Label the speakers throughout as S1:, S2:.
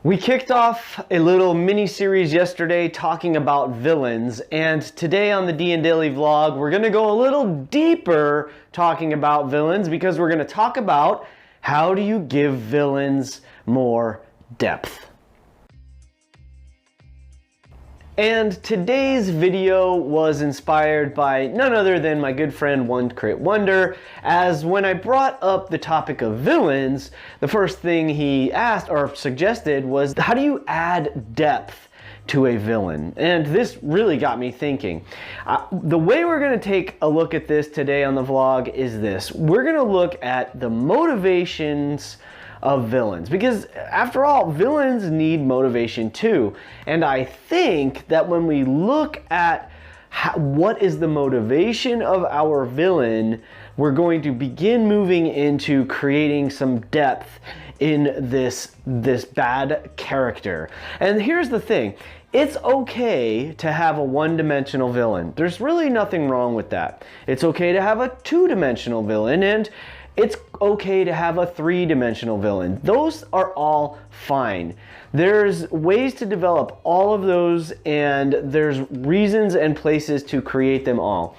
S1: We kicked off a little mini-series yesterday talking about villains, and today on the DnDaily vlog, we're going to go a little deeper talking about villains because we're going to talk about how do you give villains more depth. And today's video was inspired by none other than my good friend One Crit Wonder, as when I brought up the topic of villains, the first thing he asked or suggested was, how do you add depth to a villain? And this really got me thinking. The way we're going to take a look at this today on the vlog is this. We're going to look at the motivations of villains, because after all, villains need motivation too. And I think that when we look at what is the motivation of our villain, we're going to begin moving into creating some depth in this bad character. And here's the thing. It's okay to have a one-dimensional villain. There's really nothing wrong with that. It's okay to have a two-dimensional villain, and it's okay to have a three-dimensional villain. Those are all fine. There's ways to develop all of those, and there's reasons and places to create them all.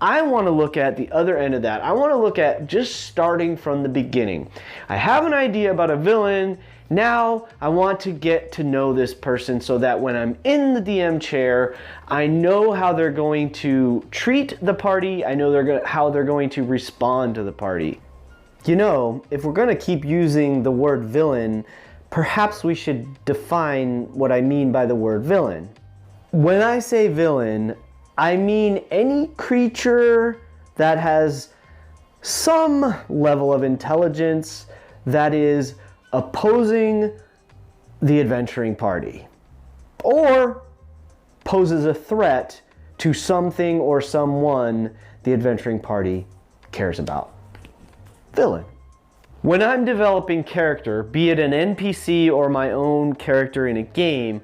S1: I want to look at the other end of that. I want to look at just starting from the beginning. I have an idea about a villain. Now I want to get to know this person so that when I'm in the DM chair, I know how they're going to treat the party. I know how they're going to respond to the party. You know, if we're going to keep using the word villain, perhaps we should define what I mean by the word villain. When I say villain, I mean any creature that has some level of intelligence that is opposing the adventuring party, or poses a threat to something or someone the adventuring party cares about. Villain. When I'm developing character, be it an NPC or my own character in a game,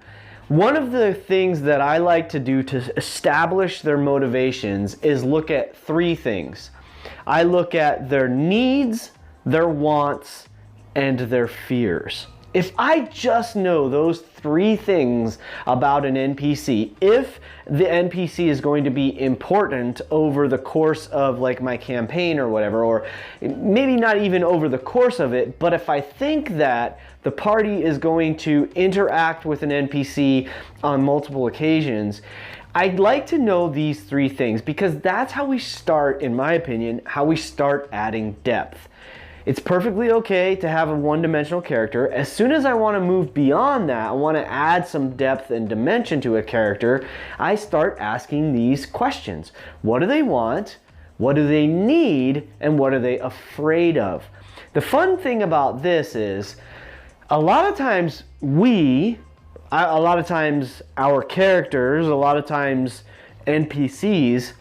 S1: one of the things that I like to do to establish their motivations is look at three things. I look at their needs, their wants, and their fears. If I just know those three things about an NPC, if the NPC is going to be important over the course of like my campaign or whatever, or maybe not even over the course of it, but if I think that the party is going to interact with an NPC on multiple occasions, I'd like to know these three things, because that's how we start, in my opinion, how we start adding depth. It's perfectly okay to have a one-dimensional character. As soon as I want to move beyond that, I want to add some depth and dimension to a character, I start asking these questions. What do they want? What do they need? And what are they afraid of? The fun thing about this is, a lot of times our characters, a lot of times NPCs,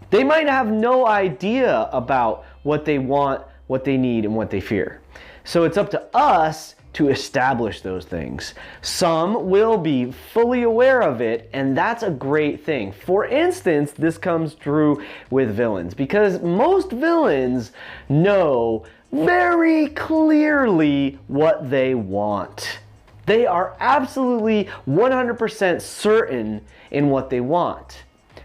S1: they might have no idea about what they want, what they need, and what they fear. So it's up to us to establish those things. Some will be fully aware of it, and that's a great thing. For instance, this comes true with villains, because most villains know very clearly what they want. They are absolutely 100% certain in what they want.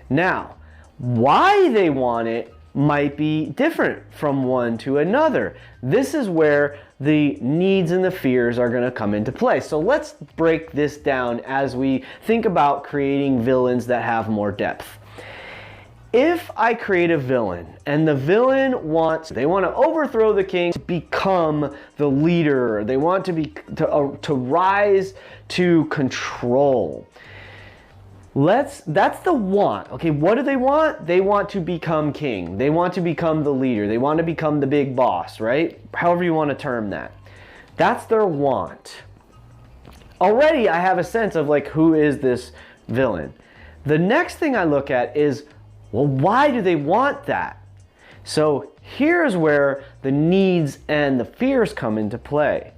S1: Now, why they want it might be different from one to another. This is where the needs and the fears are going to come into play. So let's break this down as we think about creating villains that have more depth. If I create a villain and the villain they want to overthrow the king to become the leader, they want to rise to control. That's the want. Okay, what do they want? They want to become king. They want to become the leader. They want to become the big boss, right? However you want to term that. That's their want. Already I have a sense of like, who is this villain? The next thing I look at is, well, why do they want that? So here's where the needs and the fears come into play.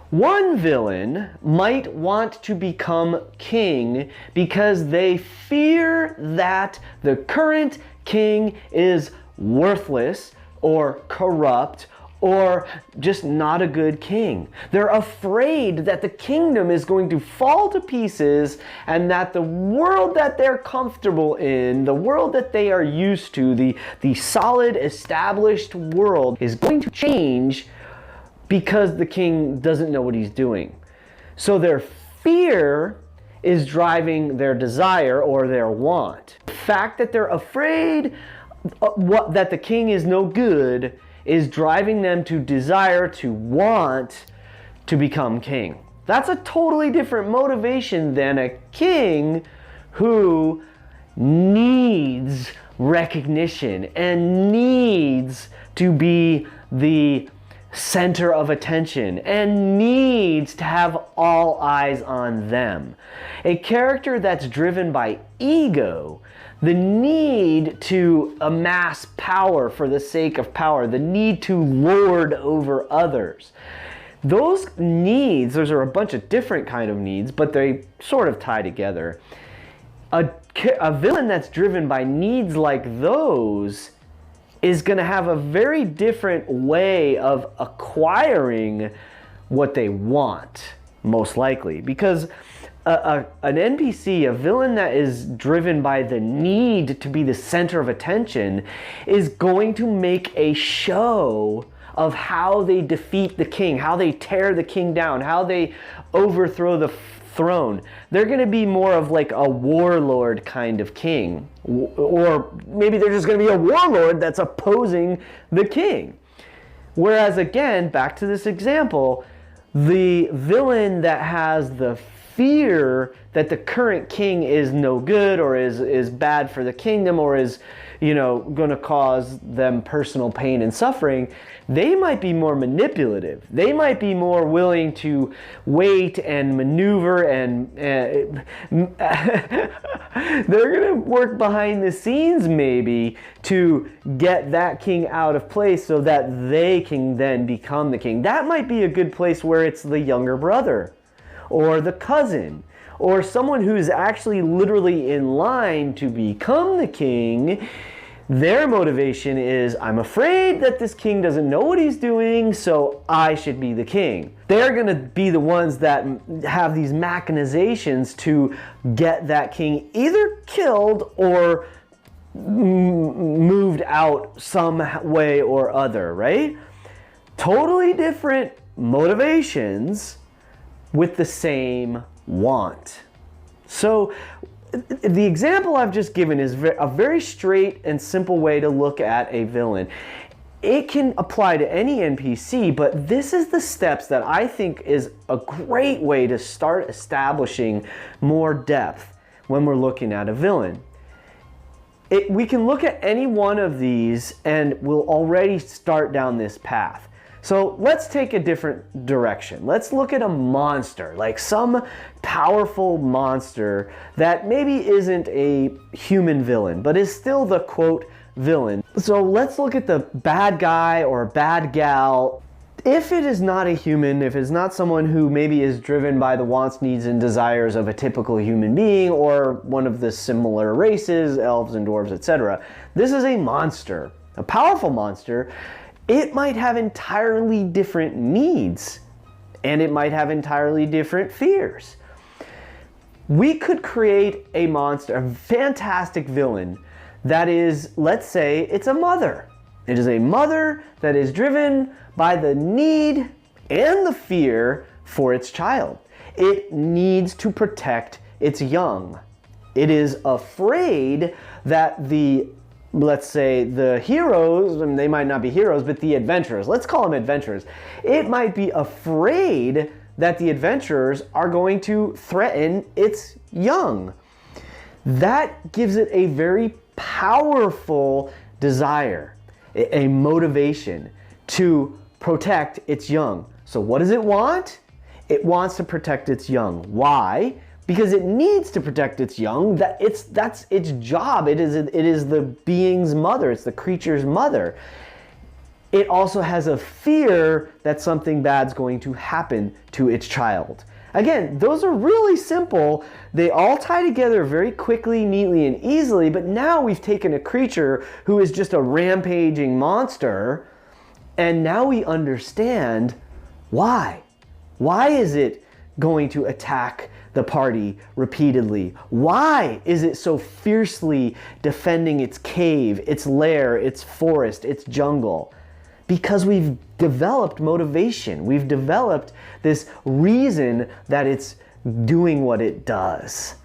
S1: One villain might want to become king because they fear that the current king is worthless or corrupt or just not a good king. They're afraid that the kingdom is going to fall to pieces and that the world that they're comfortable in, the world that they are used to, the solid established world is going to change because the king doesn't know what he's doing. So their fear is driving their desire or their want. The fact that they're afraid that the king is no good is driving them to desire, to want to become king. That's a totally different motivation than a king who needs recognition and needs to be the center of attention and needs to have all eyes on them. A character that's driven by ego, the need to amass power for the sake of power, the need to lord over others. Those needs, those are a bunch of different kind of needs, but they sort of tie together. A villain that's driven by needs like those is going to have a very different way of acquiring what they want, most likely. Because an NPC, a villain that is driven by the need to be the center of attention, is going to make a show of how they defeat the king, how they tear the king down, how they overthrow the throne. They're going to be more of like a warlord kind of king. Or maybe they're just going to be a warlord that's opposing the king. Whereas again, back to this example, the villain that has the fear that the current king is no good or is bad for the kingdom or is, going to cause them personal pain and suffering, they might be more manipulative. They might be more willing to wait and maneuver and they're going to work behind the scenes maybe to get that king out of place so that they can then become the king. That might be a good place where it's the younger brother or the cousin or someone who's actually literally in line to become the king. Their motivation is, I'm afraid that this king doesn't know what he's doing, so I should be the king. They're going to be the ones that have these machinations to get that king either killed or moved out some way or other, right? Totally different motivations with the same want. So the example I've just given is a very straight and simple way to look at a villain. It can apply to any NPC, but this is the steps that I think is a great way to start establishing more depth when we're looking at a villain. We can look at any one of these and we'll already start down this path. So let's take a different direction. Let's look at a monster, like some powerful monster that maybe isn't a human villain, but is still the quote villain. So let's look at the bad guy or bad gal. If it is not a human, if it's not someone who maybe is driven by the wants, needs, and desires of a typical human being or one of the similar races, elves and dwarves, etc. This is a monster, a powerful monster. It might have entirely different needs, and it might have entirely different fears. We could create a monster, a fantastic villain, that is, let's say, it's a mother. It is a mother that is driven by the need and the fear for its child. It needs to protect its young. It is afraid that let's say the heroes, and they might not be heroes, but the adventurers, let's call them adventurers. It might be afraid that the adventurers are going to threaten its young. That gives it a very powerful desire, a motivation to protect its young. So what does it want? It wants to protect its young. Why? Because it needs to protect its young. That's its job. It is the being's mother. It's the creature's mother. It also has a fear that something bad's going to happen to its child. Again, those are really simple. They all tie together very quickly, neatly, and easily, but now we've taken a creature who is just a rampaging monster And now we understand why. Why is it going to attack the party repeatedly? Why is it so fiercely defending its cave, its lair, its forest, its jungle? Because we've developed motivation. We've developed this reason that it's doing what it does.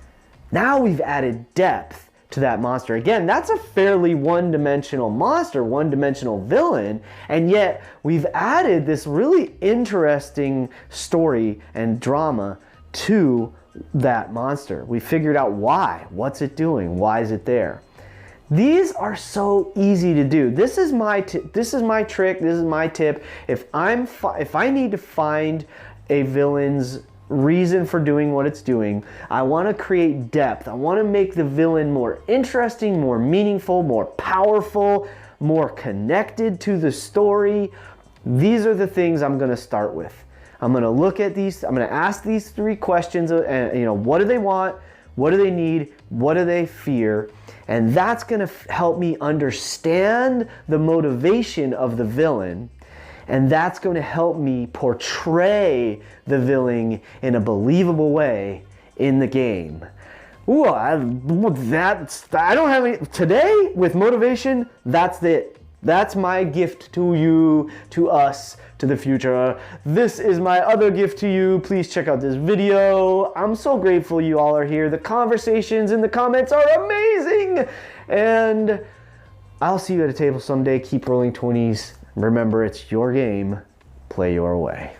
S1: Now we've added depth to that monster. Again, that's a fairly one-dimensional monster, one-dimensional villain, and yet we've added this really interesting story and drama to that monster. We figured out why. What's it doing? Why is it there? These are so easy to do. This is my trick. This is my tip. If I need to find a villain's reason for doing what it's doing, I want to create depth. I want to make the villain more interesting, more meaningful, more powerful, more connected to the story. These are the things I'm going to start with. I'm going to look at these. I'm going to ask these 3 questions. What do they want? What do they need? What do they fear? And that's going to help me understand the motivation of the villain. And that's going to help me portray the villain in a believable way in the game. Ooh, I don't have any, today with motivation, that's it. That's my gift to you, to us, to the future. This is my other gift to you. Please check out this video. I'm so grateful you all are here. The conversations in the comments are amazing. And I'll see you at a table someday. Keep rolling 20s. Remember, it's your game. Play your way.